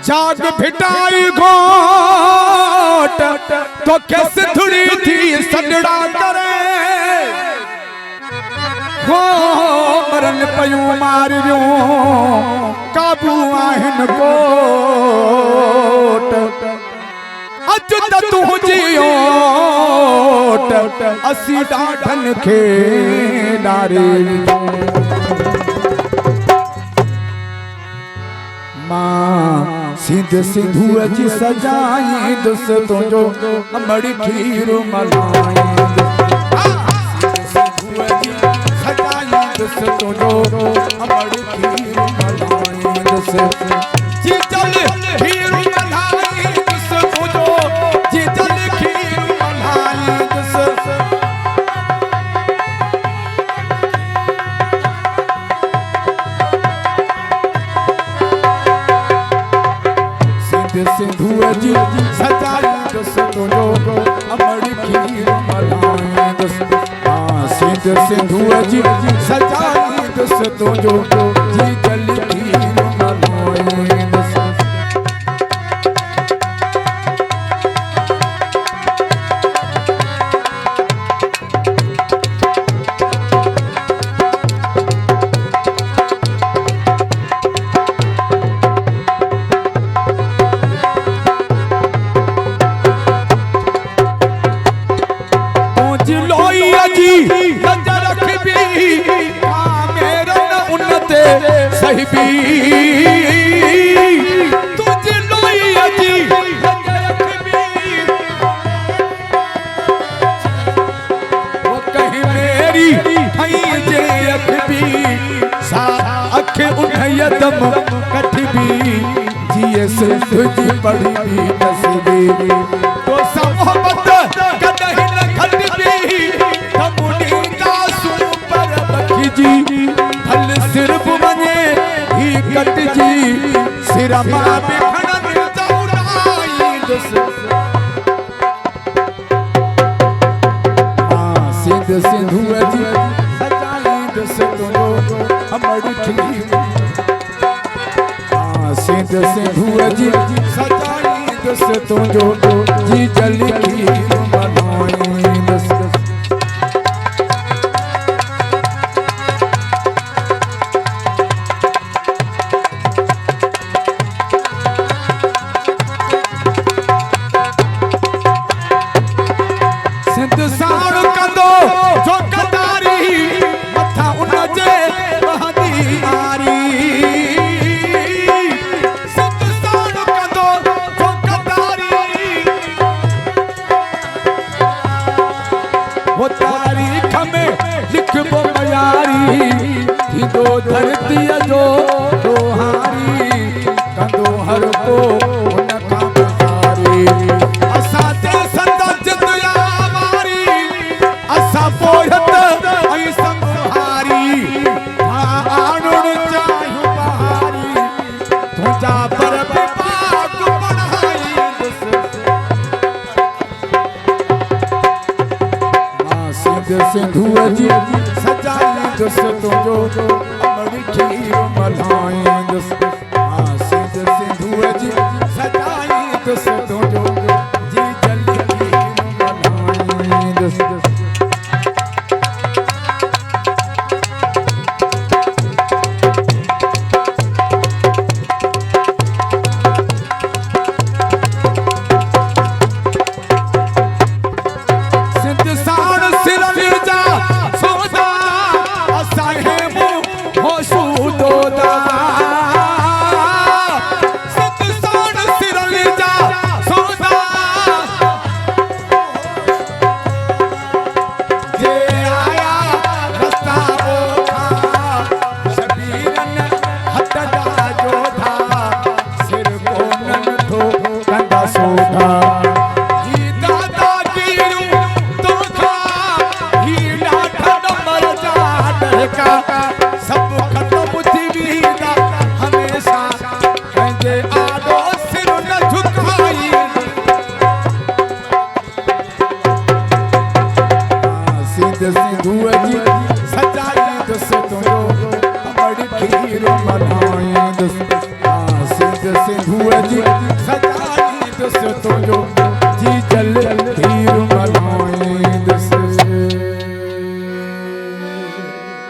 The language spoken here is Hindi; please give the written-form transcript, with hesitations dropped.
जाग भिटाई घोट तो कैसे थोड़ी थी सगड़ा करे हो मरन पयूं मारियो काबू आहिन कोट अज त तू जियो असी ॾाढन खे ॾारे मां सिंध सिंधूअ जी सजाई दुस तुंहिंजो अमड़ खीर मलाई सिंधूअ जी सजाई दुस तुंहिंजो अमड़ खीर मलाई दुस जी चल खीर मलाई दुस तुंहिंजो जी चल खीर मलाई दुस सिंधूअ जी सजाई दुस तुंहिंजो अमड़ खीर मलाई दुस सिंध सिंधूअ जी सजाई दुस तुंहिंजो जी जल खीर मलाई दुस सही भी तुझे लोई अजी वो कहीं मेरी हई जे अख भी सा अख उठयदम कठ भी जिए से तुझी पढ़ी भी नसीबी तो सब मोहब्बत कदही न खट भी थमुनी का सुन पर बखी जी फल सिर्फ बने ही कट जी सिरा मां बिखड़न जाऊनाई दुस सिंध सिंधूअ जी सजाई दुस तुंहिंजो अमड़ खीर सिंध सिंधूअ जी सजाई दुस तुंहिंजो जी जल खीर मलाई दुस धरती जो दोहारी कंदो हर को उनका बसारी असा ते संदत दुया मारी असा पोहत ऐ संहारी आणुण चाहू बहारी तुझा पर विभाग बढ़ाई सिंध सिंधूअ जी सजाई दुस तुंहिंजो अमड़ खीर मलाई दुस सिंध सिंधूअ जी सजाई दुस तुंहिंजो जी जल खीर मलाई दुस सिंधूअ जी सजाई दुस तुंहिंजो अमड़ खीर मलाई दुस सिंध सिंधूअ सजा नींद से तो जो जी जल